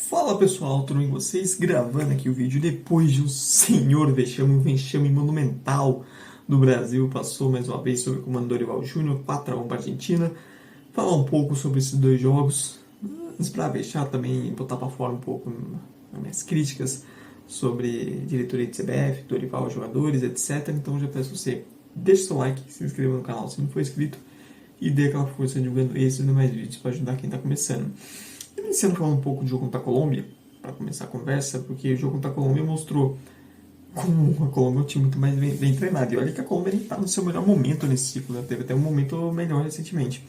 Fala pessoal, tudo bem com vocês? Gravando aqui o vídeo depois de um senhor vexame, um vexame monumental do Brasil. Passou mais uma vez sob o comando do Dorival Júnior, 4-1 para a Argentina. Falar um pouco sobre esses dois jogos, antes para deixar também, botar para fora um pouco as minhas críticas sobre diretoria de CBF, Dorival, jogadores, etc. Então já peço você, deixe seu like, se inscreva no canal se não for inscrito e dê aquela força divulgando esses e demais vídeos para ajudar quem está começando. Iniciando falando um pouco do jogo contra a Colômbia, para começar a conversa, porque o jogo contra a Colômbia mostrou como a Colômbia é um time muito mais bem treinado. E olha que a Colômbia nem está no seu melhor momento nesse ciclo, né? Teve até um momento melhor recentemente.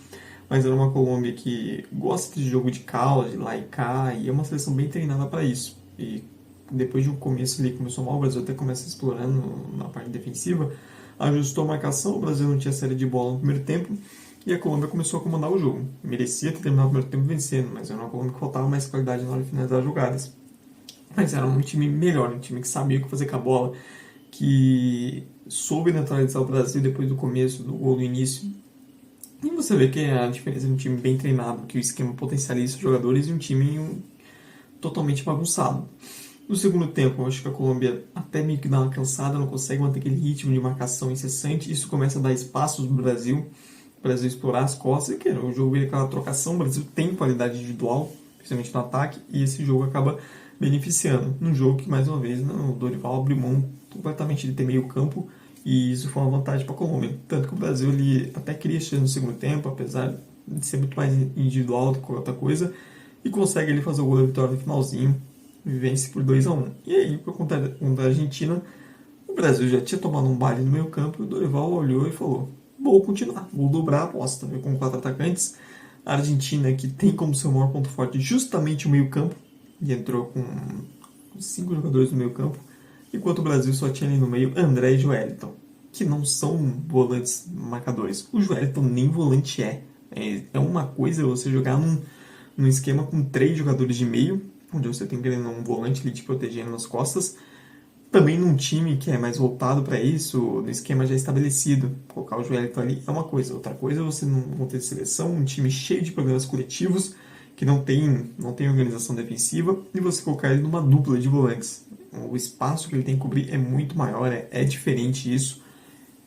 Mas era uma Colômbia que gosta de jogo de caos, de lá e cá, e é uma seleção bem treinada para isso. E depois de um começo ali, começou mal, o Brasil até começa explorando na parte defensiva, ajustou a marcação, o Brasil não tinha série de bola no primeiro tempo, e a Colômbia começou a comandar o jogo. Merecia ter terminado o primeiro tempo vencendo, mas era uma Colômbia que faltava mais qualidade na hora de finalizar as jogadas. Mas era um time melhor, um time que sabia o que fazer com a bola, que soube neutralizar o Brasil depois do começo, do gol do início. E você vê que a diferença de um time bem treinado, que o esquema potencializa os jogadores, e um time totalmente bagunçado. No segundo tempo, eu acho que a Colômbia até meio que dá uma cansada, não consegue manter aquele ritmo de marcação incessante, isso começa a dar espaços para o Brasil explorar as costas, que o jogo vira aquela trocação, o Brasil tem qualidade individual, principalmente no ataque, e esse jogo acaba beneficiando. Num jogo que, mais uma vez, o Dorival abriu mão completamente de ter meio campo, e isso foi uma vantagem para a Colômbia. Tanto que o Brasil ele até cria chance no segundo tempo, apesar de ser muito mais individual do que qualquer outra coisa, e consegue ele fazer o gol da vitória no finalzinho, e vence por 2-1. E aí, por conta da Argentina, o Brasil já tinha tomado um baile no meio campo, e o Dorival olhou e falou: vou continuar, vou dobrar a aposta. Com 4 atacantes, a Argentina, que tem como seu maior ponto forte justamente o meio campo, e entrou com 5 jogadores no meio campo, enquanto o Brasil só tinha ali no meio André e Joelinton, que não são volantes marcadores. O Joelinton nem volante é. É uma coisa você jogar num esquema com 3 jogadores de meio, onde você tem um volante ali te protegendo nas costas, também num time que é mais voltado para isso, no esquema já estabelecido. Colocar o Joelinton ali é uma coisa. Outra coisa é você num contexto de seleção, um time cheio de problemas coletivos, que não tem organização defensiva, e você colocar ele numa dupla de volantes. O espaço que ele tem que cobrir é muito maior, é diferente isso.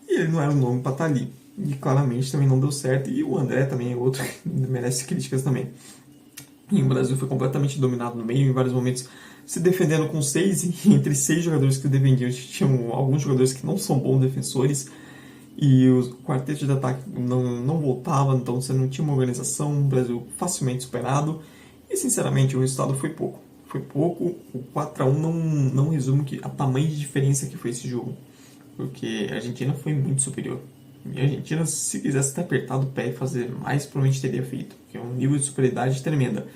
E ele não era um nome para estar ali. E claramente também não deu certo. E o André também é outro que merece críticas também. E o Brasil foi completamente dominado no meio, em vários momentos se defendendo com 6, e entre 6 jogadores que defendiam, tinham alguns jogadores que não são bons defensores, e o quarteto de ataque não voltava, então você não tinha uma organização, o Brasil facilmente superado, e sinceramente o resultado foi pouco. Foi pouco, o 4-1 não resume a tamanho de diferença que foi esse jogo, porque a Argentina foi muito superior. E a Argentina, se quisesse ter apertado o pé e fazer mais, provavelmente teria feito, porque é um nível de superioridade tremenda.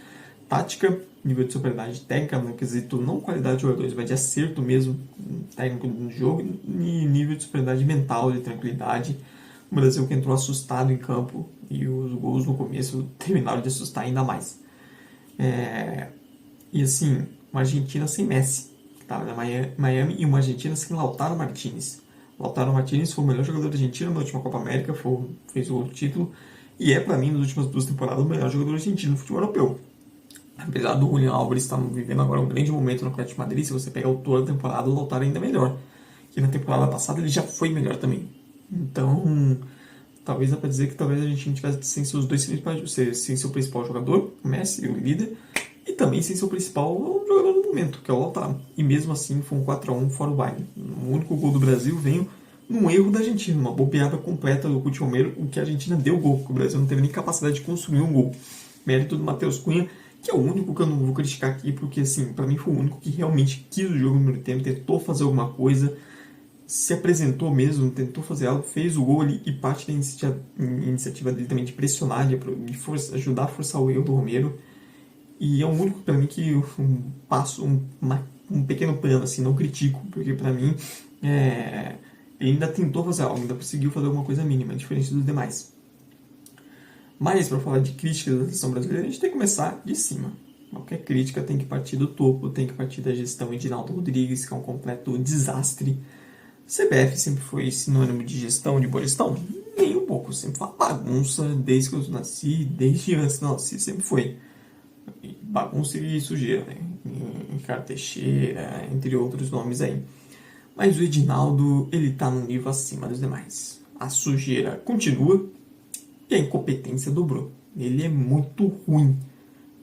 Tática, nível de superioridade técnica, no quesito não qualidade de jogadores, mas de acerto mesmo técnico no jogo, e nível de superioridade mental, de tranquilidade. O Brasil que entrou assustado em campo, e os gols no começo terminaram de assustar ainda mais. E assim, uma Argentina sem Messi, que estava na Miami, e uma Argentina sem Lautaro Martínez. Lautaro Martínez foi o melhor jogador da Argentina na última Copa América, fez o gol do título, e é, para mim, nas últimas 2 temporadas, o melhor jogador argentino no futebol europeu. Apesar do Julián Álvares estar vivendo agora um grande momento no Atlético de Madrid, se você pegar o toda a temporada, o Lautaro ainda é melhor. Que na temporada passada ele já foi melhor também. Então, talvez dá pra dizer que talvez a gente não tivesse sem seus dois sem seu principal jogador, o Messi, o líder, e também sem seu principal jogador no momento, que é o Lautaro. E mesmo assim foi um 4-1 fora o baile. O único gol do Brasil veio num erro da Argentina, uma bobeada completa do Coutinho Romero, o que a Argentina deu gol, porque o Brasil não teve nem capacidade de construir um gol. Mérito do Matheus Cunha, que é o único que eu não vou criticar aqui, porque assim, pra mim foi o único que realmente quis o jogo no primeiro tempo, tentou fazer alguma coisa, se apresentou mesmo, tentou fazer algo, fez o gol ali, e parte da iniciativa dele também de pressionar, de ajudar a forçar o erro do Romero. E é o único pra mim que um pequeno plano, assim, não critico, porque pra mim ele ainda tentou fazer algo, ainda conseguiu fazer alguma coisa mínima, diferente dos demais. Mas, para falar de críticas da seleção brasileira, a gente tem que começar de cima. Qualquer crítica tem que partir do topo, tem que partir da gestão de Edinaldo Rodrigues, que é um completo desastre. CBF sempre foi sinônimo de gestão, de boa gestão? Nem um pouco, sempre foi uma bagunça, desde que eu nasci, desde antes de eu nasci, sempre foi. bagunça e sujeira, né? Ricardo Teixeira, entre outros nomes aí. Mas o Edinaldo, ele tá num nível acima dos demais. A sujeira continua e a incompetência dobrou. Ele é muito ruim.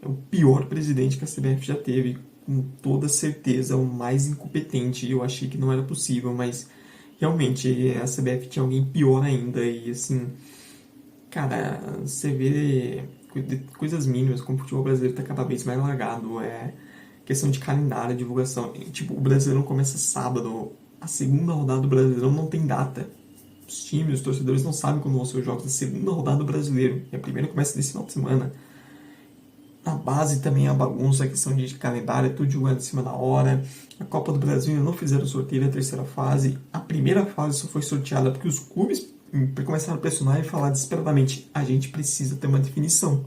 É o pior presidente que a CBF já teve, com toda certeza, o mais incompetente. Eu achei que não era possível, mas realmente a CBF tinha alguém pior ainda. E assim, cara, você vê coisas mínimas, como o futebol brasileiro está cada vez mais largado. É questão de calendário, divulgação. E, tipo, o Brasileirão começa sábado. A segunda rodada do Brasileirão não tem data. Os times, os torcedores não sabem quando vão ser os jogos da segunda rodada do Brasileiro. E a primeira começa nesse final de semana. A base também é a bagunça, a questão de calendário, é tudo jogando em cima da hora. A Copa do Brasil ainda não fizeram o sorteio da terceira fase. A primeira fase só foi sorteada porque os clubes começaram a pressionar e falar desesperadamente: a gente precisa ter uma definição.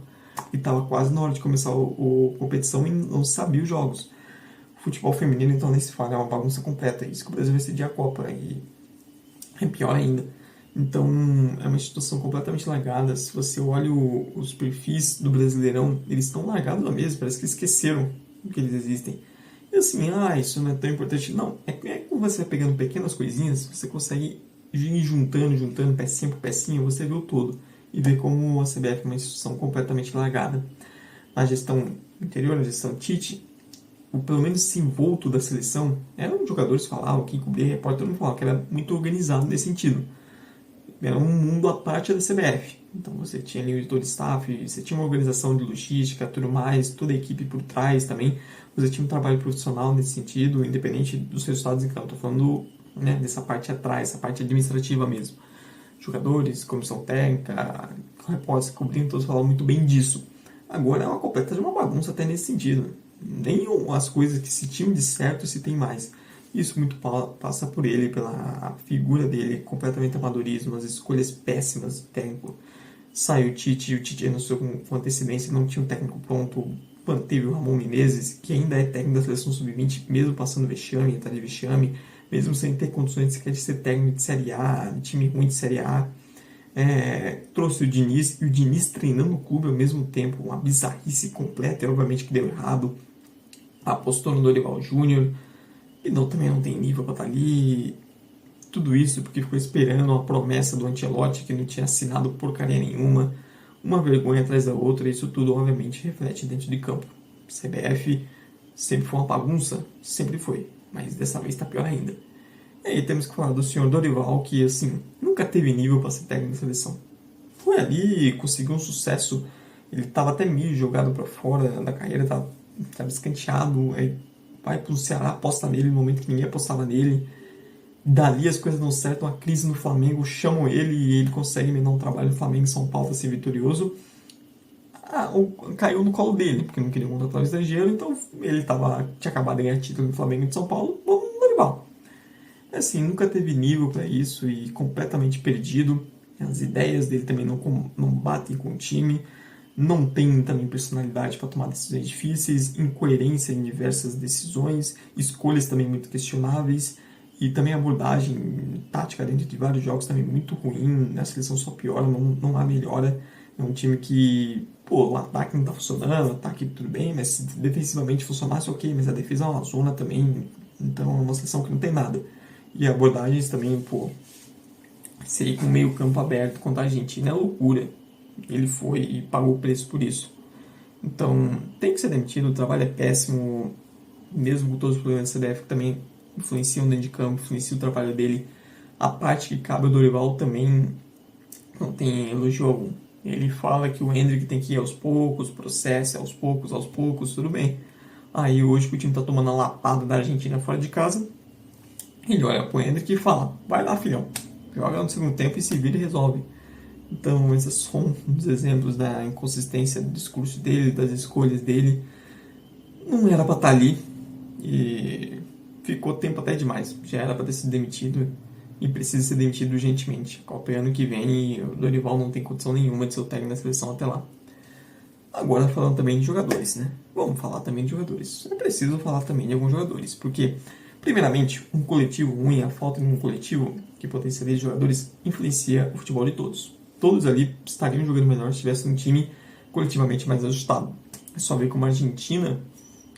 E estava quase na hora de começar a competição e não sabia os jogos. O futebol feminino, então, nem se fala, é uma bagunça completa. Isso que o Brasil vai decidir a Copa. E é pior ainda. Então, é uma instituição completamente largada. Se você olha os perfis do Brasileirão, eles estão largados lá mesmo, parece que esqueceram que eles existem. E assim, isso não é tão importante. Não, é que você vai pegando pequenas coisinhas, você consegue ir juntando pecinha por pecinha, você vê o todo. E vê como a CBF é uma instituição completamente largada. Na gestão interior, na gestão Tite, pelo menos esse envolto da seleção, eram jogadores que falavam, quem cobria, repórter, todo mundo falava que era muito organizado nesse sentido. Era um mundo à parte da CBF. Então você tinha ali o editor de staff, você tinha uma organização de logística, tudo mais, toda a equipe por trás também. Você tinha um trabalho profissional nesse sentido, independente dos resultados em campo. Estou falando, né, dessa parte atrás, essa parte administrativa mesmo. Jogadores, comissão técnica, repórteres cobrindo, todos falavam muito bem disso. Agora é uma completa de uma bagunça até nesse sentido. Nem as coisas que se tinham de certo se tem mais. Isso muito passa por ele, pela figura dele, completamente amadorismo, as escolhas péssimas do técnico. Saiu o Tite, e o Tite anunciou com antecedência, não tinha um técnico pronto, manteve o Ramon Menezes, que ainda é técnico da seleção sub-20, mesmo passando vexame, entrada de vexame, mesmo sem ter condições sequer de ser técnico de Série A, de time ruim de Série A. Trouxe o Diniz, e o Diniz treinando o clube ao mesmo tempo, uma bizarrice completa, e obviamente que deu errado. Apostou no Dorival Júnior, e também não tem nível para estar ali. Tudo isso porque ficou esperando a promessa do Ancelotti, que não tinha assinado porcaria nenhuma. Uma vergonha atrás da outra, e isso tudo obviamente reflete dentro de campo. CBF sempre foi uma bagunça, sempre foi, mas dessa vez está pior ainda. E aí temos que falar do senhor Dorival, que assim, nunca teve nível para ser técnico da seleção. Foi ali, conseguiu um sucesso, ele estava até meio jogado para fora da carreira, estava escanteado, aí vai pro Ceará, aposta nele no momento que ninguém apostava nele. Dali as coisas dão certo, uma crise no Flamengo, chamam ele e ele consegue emendar um trabalho no Flamengo em São Paulo para ser vitorioso. Caiu no colo dele, porque não queria contratar o estrangeiro, então ele tinha acabado de ganhar título no Flamengo de São Paulo, vamos no Dorival. Assim, nunca teve nível para isso e completamente perdido. As ideias dele também não batem com o time. Não tem também personalidade para tomar decisões difíceis, incoerência em diversas decisões, escolhas também muito questionáveis e também abordagem tática dentro de vários jogos também muito ruim. Na seleção só piora, não há melhora. É um time que, o ataque não está funcionando, o ataque tudo bem, mas se defensivamente funcionasse, ok, mas a defesa é uma zona também, então é uma seleção que não tem nada. E abordagens também, seria com meio campo aberto contra a Argentina é loucura. Ele foi e pagou o preço por isso. Então, tem que ser demitido, o trabalho é péssimo, mesmo com todos os problemas da CBF que também influenciam dentro de campo, influenciam o trabalho dele. A parte que cabe ao Dorival também não tem elogio algum. Ele fala que o Endrick tem que ir aos poucos, processo aos poucos, tudo bem. Aí hoje que o time tá tomando a lapada da Argentina fora de casa, ele olha pro Endrick e fala: vai lá, filhão, joga no segundo tempo e se vira e resolve. Então, esses são uns exemplos da inconsistência do discurso dele, das escolhas dele. Não era para estar ali e ficou tempo até demais. Já era para ter sido demitido e precisa ser demitido urgentemente. Copa ano que vem e o Dorival não tem condição nenhuma de ser o técnico da seleção até lá. Agora falando também de jogadores, né? Vamos falar também de jogadores. É preciso falar também de alguns jogadores, porque, primeiramente, um coletivo ruim, a falta de um coletivo que potencializa jogadores, influencia o futebol de todos. Todos ali estariam jogando melhor se tivesse um time coletivamente mais ajustado. É só ver como a Argentina,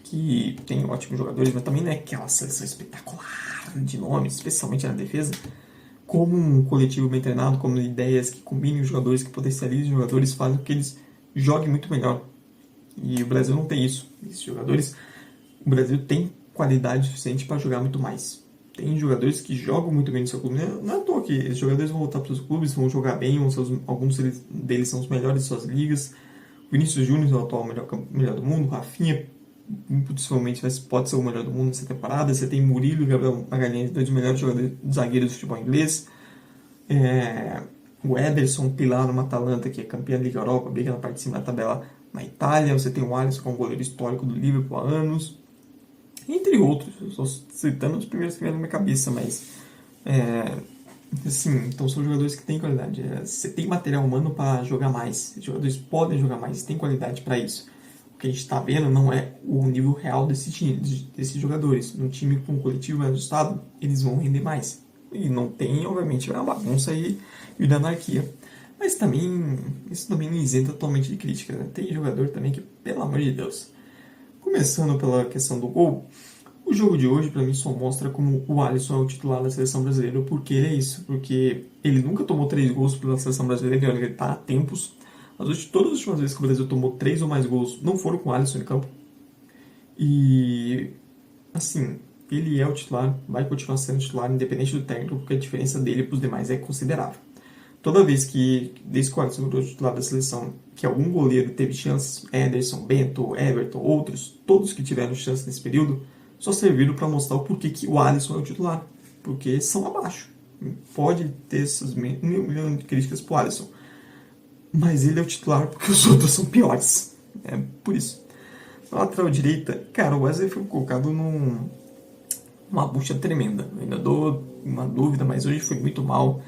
que tem ótimos jogadores, mas também não é aquela seleção espetacular de nomes, especialmente na defesa, como um coletivo bem treinado, como ideias que combinem os jogadores, que potencializem os jogadores, fazem com que eles joguem muito melhor. E o Brasil não tem isso. Esses jogadores, o Brasil tem qualidade suficiente para jogar muito mais. Tem jogadores que jogam muito bem no seu clube. Não é à toa que esses jogadores vão voltar para os clubes, vão jogar bem, alguns deles são os melhores de suas ligas. O Vinícius Júnior é o atual melhor do mundo, o Rafinha possivelmente pode ser o melhor do mundo nessa temporada. Você tem Murilo e Gabriel Magalhães, dois melhores zagueiros do futebol inglês. O Ederson, pilar numa Atalanta, que é campeã da Liga Europa, briga na parte de cima da tabela na Itália. Você tem o Alisson, que é um goleiro histórico do Liverpool há anos. Entre outros, eu estou citando os primeiros que vêm na minha cabeça, mas assim, então são jogadores que têm qualidade. Você tem material humano para jogar mais. Os jogadores podem jogar mais, tem qualidade para isso. O que a gente está vendo não é o nível real desses jogadores. No time com o coletivo mais ajustado, eles vão render mais. E não tem, obviamente, uma bagunça e da anarquia. Mas também, isso também não isenta totalmente de crítica. Né? Tem jogador também que, pelo amor de Deus. Começando pela questão do gol, o jogo de hoje, para mim, só mostra como o Alisson é o titular da seleção brasileira. Por que é isso? Porque ele nunca tomou 3 gols pela seleção brasileira, e olha, ele está há tempos. Todas as últimas vezes que o Brasil tomou 3 ou mais gols não foram com o Alisson em campo. E, assim, ele é o titular, vai continuar sendo titular, independente do técnico, porque a diferença dele para os demais é considerável. Toda vez que, desde que o Alisson virou titular da seleção, que algum goleiro teve chances, Ederson, Bento, Everton, outros, todos que tiveram chance nesse período, só serviram para mostrar o porquê que o Alisson é o titular. Porque são abaixo. Pode ter essas um milhão de críticas pro Alisson. Mas ele é o titular porque os outros são piores. É por isso. Na lateral direita, cara, o Wesley foi colocado numa bucha tremenda. Eu ainda dou uma dúvida, mas hoje foi muito mal.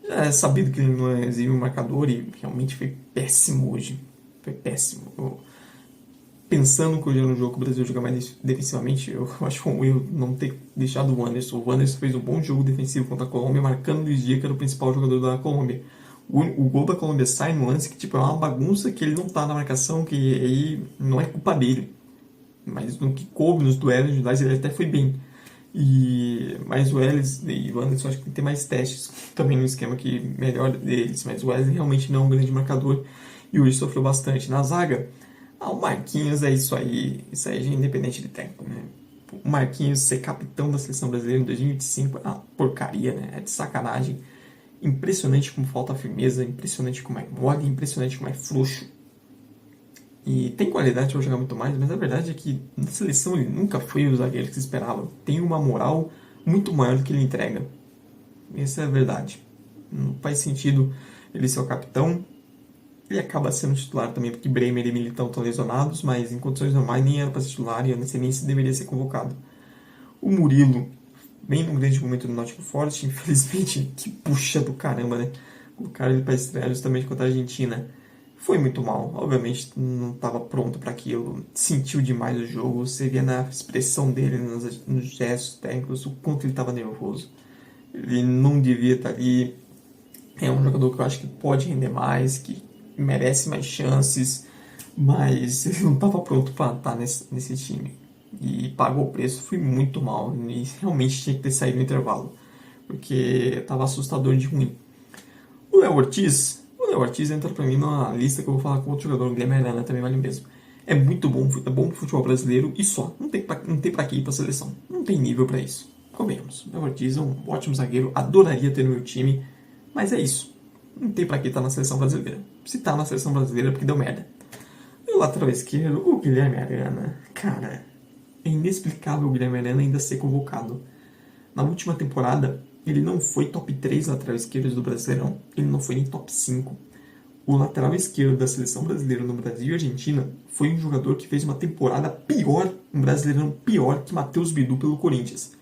Já é sabido que ele não é exímio marcador e realmente foi péssimo hoje. Foi péssimo. Pensando que hoje no jogo o Brasil joga mais defensivamente, eu acho que foi um erro não ter deixado o Wanderson. O Wanderson fez um bom jogo defensivo contra a Colômbia, marcando o Luiz Dias, que era o principal jogador da Colômbia. O gol da Colômbia sai no lance que tipo, é uma bagunça, que ele não tá na marcação, que aí não é culpa dele. Mas no que coube nos duelos individuais ele até foi bem. Mas o Wesley e o Wanderson acho que tem que ter mais testes também no esquema que melhor deles. Mas o Wesley realmente não é um grande marcador e hoje sofreu bastante. Na zaga, o Marquinhos é isso aí já é independente de tempo, né? O Marquinhos ser capitão da seleção brasileira em 2025 é uma porcaria, né? É de sacanagem. Impressionante como falta firmeza, impressionante como é mole, impressionante como é frouxo. E tem qualidade para jogar muito mais, mas a verdade é que na seleção ele nunca foi o zagueiro que se esperava. Tem uma moral muito maior do que ele entrega. Essa é a verdade. Não faz sentido ele ser o capitão. Ele acaba sendo titular também, porque Bremer e Militão estão lesionados, mas em condições normais nem era para ser titular e eu não sei nem se deveria ser convocado. O Murilo vem num grande momento do Nottingham Forest, infelizmente, que puxa do caramba, né? O cara ele para estrear justamente contra a Argentina. Foi muito mal, obviamente não estava pronto para aquilo, sentiu demais o jogo, você via na expressão dele, nos gestos técnicos, o quanto ele estava nervoso. Ele não devia estar ali, é um jogador que eu acho que pode render mais, que merece mais chances, mas ele não estava pronto para estar nesse time. E pagou o preço, foi muito mal, e realmente tinha que ter saído no intervalo, porque estava assustador de ruim. O Léo Ortiz entra pra mim numa lista que eu vou falar com outro jogador, o Guilherme Arana também vale mesmo. É muito bom, é bom pro futebol brasileiro e só. Não tem pra que ir pra seleção. Não tem nível pra isso. Comemos. O Léo Ortiz é um ótimo zagueiro, adoraria ter no meu time, mas é isso. Não tem pra que estar na seleção brasileira. Se tá na seleção brasileira é porque deu merda. E o lateral esquerdo, o Guilherme Arana, cara, é inexplicável o Guilherme Arana ainda ser convocado. Na última temporada, ele não foi top 3 lateral esquerdo do Brasileirão. Ele não foi nem top 5. O lateral esquerdo da seleção brasileira no Brasil e Argentina foi um jogador que fez uma temporada pior, um Brasileirão pior que Matheus Bidu pelo Corinthians.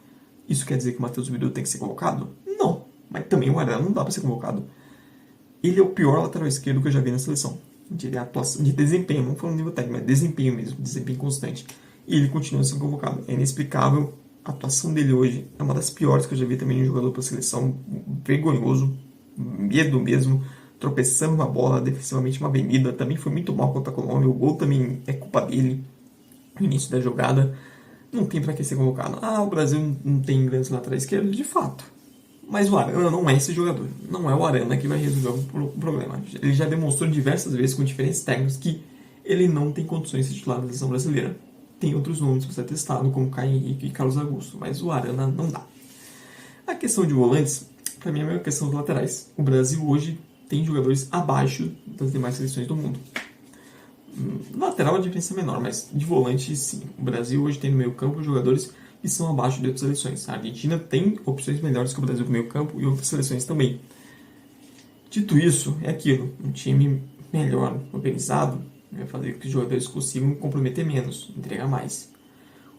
Isso quer dizer que o Matheus Bidu tem que ser convocado? Não. Mas também o Arana não dá para ser convocado. Ele é o pior lateral esquerdo que eu já vi na seleção. De atuação, de desempenho, não falando nível técnico, mas desempenho mesmo, desempenho constante. E ele continua sendo convocado. É inexplicável. A atuação dele hoje é uma das piores que eu já vi também em um jogador para a seleção. Vergonhoso, medo mesmo. tropeçando na bola, defensivamente uma avenida, também foi muito mal contra a Colômbia, o gol também é culpa dele, no início da jogada, não tem pra que ser convocado. Ah, o Brasil não tem grandes laterais esquerdos, de fato. Mas o Arana não é esse jogador. Não é o Arana que vai resolver o problema. Ele já demonstrou diversas vezes com diferentes técnicos que ele não tem condições de titular da seleção brasileira. Tem outros nomes para ser testado, como Caio Henrique e Carlos Augusto, mas o Arana não dá. A questão de volantes, para mim, é a mesma questão dos laterais. O Brasil hoje tem jogadores abaixo das demais seleções do mundo. Lateral a diferença é menor, mas de volante sim. O Brasil hoje tem no meio campo jogadores que são abaixo de outras seleções. A Argentina tem opções melhores que o Brasil no meio campo e outras seleções também. Dito isso, é aquilo. Um time melhor organizado vai fazer com que os jogadores consigam comprometer menos, entregar mais.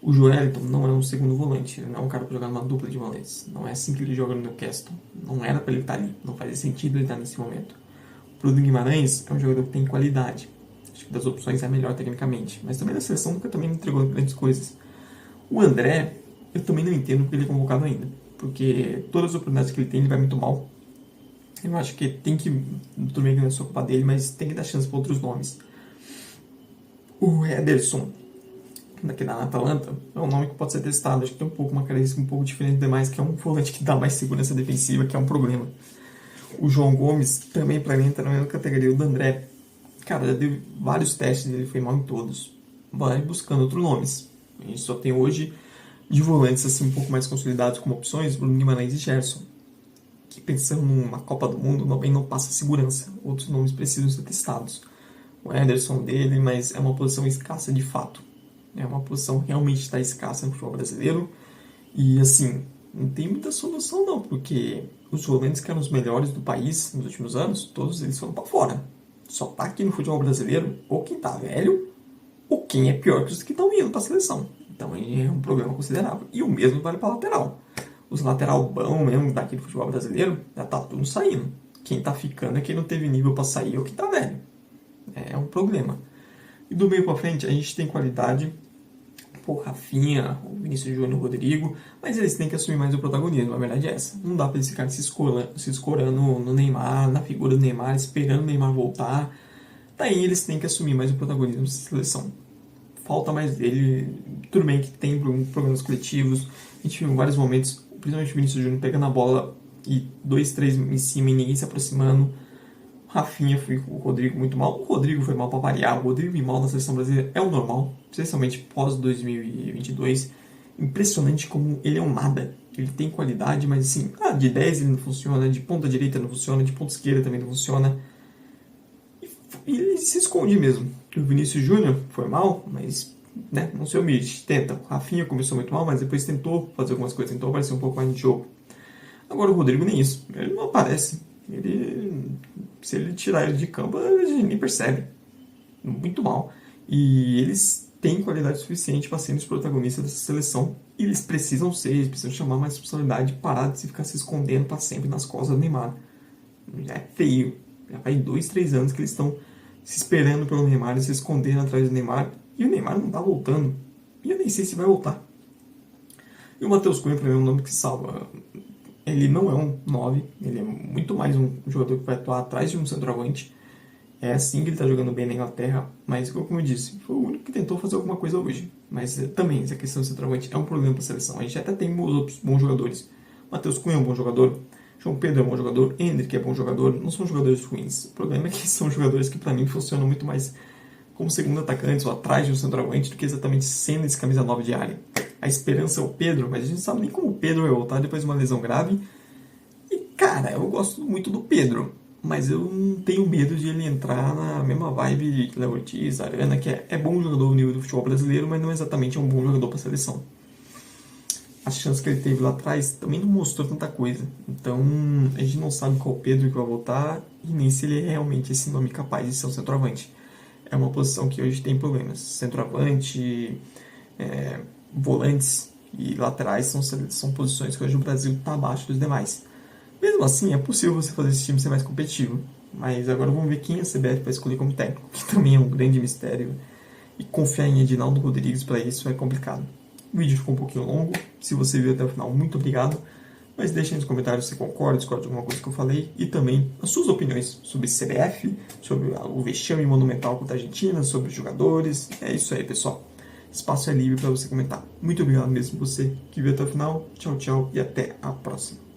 O Joelton não é um segundo volante, ele não é um cara para jogar numa dupla de volantes. Não é assim que ele joga no Newcastle. Não era para ele estar ali, não fazia sentido ele estar nesse momento. O Bruno Guimarães é um jogador que tem qualidade. Acho que das opções é a melhor tecnicamente, mas também na seleção nunca também não entregou grandes coisas. O André, eu também não entendo porque ele é convocado ainda, porque todas as oportunidades que ele tem, ele vai muito mal. Eu acho que tem que, tudo bem que não é só culpa dele, mas tem que dar chance para outros nomes. O Ederson, daqui da Atalanta, é um nome que pode ser testado, acho que tem um pouco uma característica um pouco diferente demais, que é um volante que dá mais segurança defensiva, que é um problema. O João Gomes também para mim entra na mesma categoria do André. Cara, já deu vários testes, ele foi mal em todos. Vai buscando outros nomes. A gente só tem hoje de volantes assim um pouco mais consolidados como opções, Bruno Guimarães e Gerson, que pensando numa Copa do Mundo também não passa segurança. Outros nomes precisam ser testados. O Ederson dele, mas é uma posição escassa de fato. É uma posição realmente está escassa no futebol brasileiro. E assim, não tem muita solução não, porque os volantes que eram os melhores do país nos últimos anos, todos eles foram para fora. Só tá aqui no futebol brasileiro ou quem tá velho, ou quem é pior que os que estão indo para a seleção. Então é um problema considerável. E o mesmo vale para lateral. Os lateral bom mesmo daqui do futebol brasileiro, já tá tudo saindo. Quem tá ficando é quem não teve nível para sair ou quem tá velho. É um problema. E do meio para frente, a gente tem qualidade. O Rafinha, o Vinícius Júnior, o Rodrigo, mas eles têm que assumir mais o protagonismo, a verdade é essa. Não dá para eles ficarem se escorando no Neymar, na figura do Neymar, esperando o Neymar voltar. Daí eles têm que assumir mais o protagonismo da seleção. Falta mais dele, tudo bem que tem programas coletivos, a gente viu em vários momentos, principalmente o Vinícius Júnior pegando a bola e 2, 3 em cima e ninguém se aproximando. Rafinha foi o Rodrigo muito mal. O Rodrigo foi mal para variar. O Rodrigo ir mal na seleção brasileira é o normal, especialmente pós 2022. Impressionante como ele é um nada. Ele tem qualidade, mas assim, de 10 ele não funciona, de ponta direita não funciona, de ponta esquerda também não funciona. E ele se esconde mesmo. O Vinícius Júnior foi mal, mas não se omite, tenta. O Rafinha começou muito mal, mas depois tentou fazer algumas coisas, tentou aparecer um pouco mais no jogo. Agora o Rodrigo nem isso, ele não aparece. Se ele tirar ele de campo, a gente nem percebe. Muito mal. E eles têm qualidade suficiente para serem os protagonistas dessa seleção. E eles precisam ser, eles precisam chamar mais responsabilidade e parar de ficar se escondendo para sempre nas costas do Neymar. Já é feio. Já faz 2, 3 anos que eles estão se esperando pelo Neymar e se escondendo atrás do Neymar. E o Neymar não está voltando. E eu nem sei se vai voltar. E o Matheus Cunha, para mim, é um nome que salva. Ele não é um 9, ele é muito mais um jogador que vai atuar atrás de um centroavante. É assim que ele está jogando bem na Inglaterra, mas como eu disse, foi o único que tentou fazer alguma coisa hoje. Mas também, essa questão do centroavante é um problema para a seleção. A gente até tem outros bons jogadores. Matheus Cunha é um bom jogador, João Pedro é um bom jogador, Endrick é bom jogador, não são jogadores ruins. O problema é que são jogadores que para mim funcionam muito mais como segundo atacante ou atrás de um centroavante do que exatamente sendo esse camisa 9 de área. A esperança é o Pedro, mas a gente não sabe nem como o Pedro vai voltar depois de uma lesão grave. E, cara, eu gosto muito do Pedro, mas eu não tenho medo de ele entrar na mesma vibe de Léo Ortiz, Arana, que é bom jogador no nível do futebol brasileiro, mas não exatamente é um bom jogador para a seleção. A chance que ele teve lá atrás também não mostrou tanta coisa. Então, a gente não sabe qual Pedro que vai voltar e nem se ele é realmente esse nome capaz de ser um centroavante. É uma posição que hoje tem problemas. Centroavante, volantes e laterais são posições que hoje o Brasil está abaixo dos demais. Mesmo assim, é possível você fazer esse time ser mais competitivo. Mas agora vamos ver quem a CBF vai escolher como técnico, que também é um grande mistério. E confiar em Edinaldo Rodrigues para isso é complicado. O vídeo ficou um pouquinho longo. Se você viu até o final, muito obrigado. mas deixem nos comentários se concorda, discorda de alguma coisa que eu falei e também as suas opiniões sobre CBF, sobre o vexame monumental contra a Argentina, sobre os jogadores. É isso aí, pessoal. Espaço é livre para você comentar. Muito obrigado mesmo você que viu até o final. Tchau, tchau e até a próxima.